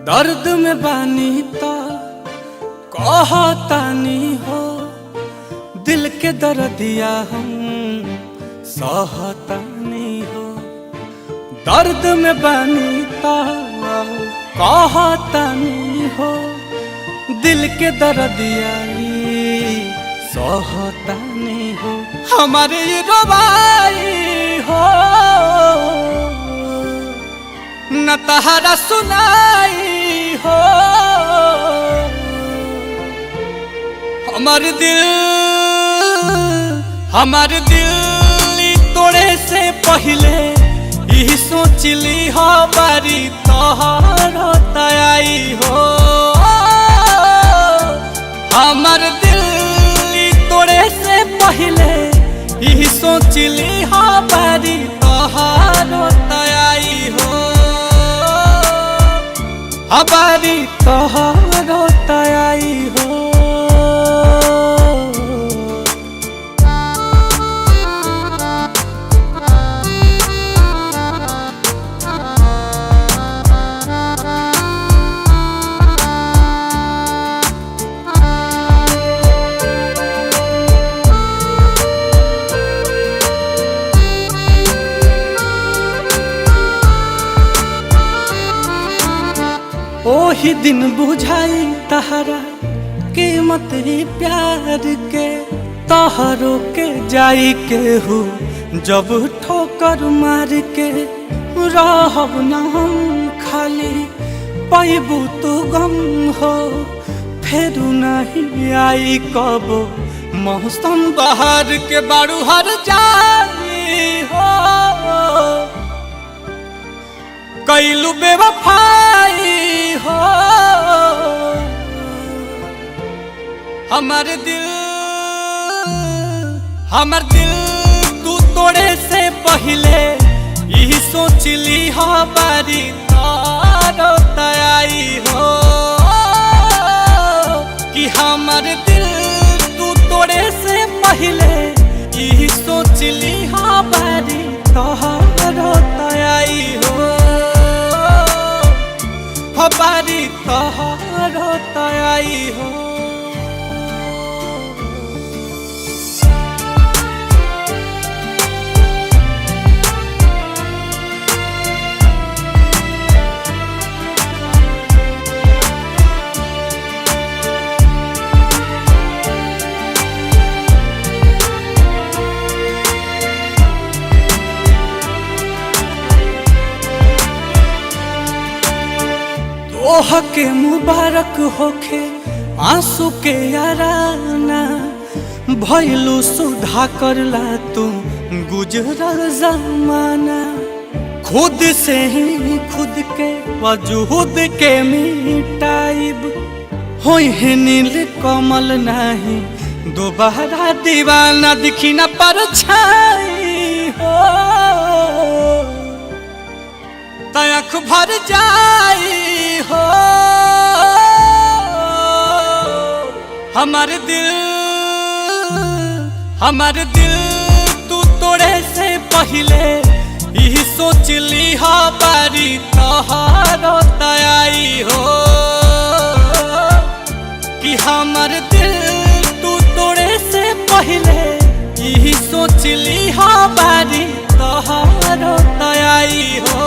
दर्द में बानी तो कहतानी हो, दिल के दर्दिया हम सहतानी हो। दर्द में बानी तो कहतानी हो, दिल के दर्दिया सहतानी हो। हमारे रवाई हो न तहरा सुनाई हो, हमारे दिल तोड़े से पहले यही सोचली हो बारी तोहर तयाई हो। हमारे दिल तोड़े से पहले यही सोचली हो बारी तोहर तयाई हो। हमारी तोहर तयाई हो। ओही दिन बुझाई तहरा कीमत ही प्यार के, तोहरो के जाई के हो जब ठोकर मार के। रहब न हम खाली पैबू तो गम हो, फिर नहीं आई कबो मौसम बहार के। बारू हर जाई हो कैलू बेवफाई हो। हमार दिल तू तोड़े से पहले यही सोचली हो बारी तारो तयाई हो। कि हमार दिल तू तोड़े से पहले यही सोचली हो बारी तारो तयाई हो। बारी तोहर तयाई हो। ओह के मुबारक होखे आंसू के याराना, भइलू सुधा करला तू गुजरल जमाना। खुद से ही खुद के वजूद के मिटाइब, होई है नील कमल नहीं दोबारा दीवाना। दिखी न परछाई हो तयख भर जाई हो। हमारे दिल तू तोड़े से पहले यही सोचली हो बारी तोहर तयाई हो। कि हमारे दिल तू तोड़े से पहले यही सोचली हो बारी तोहर तयाई हो।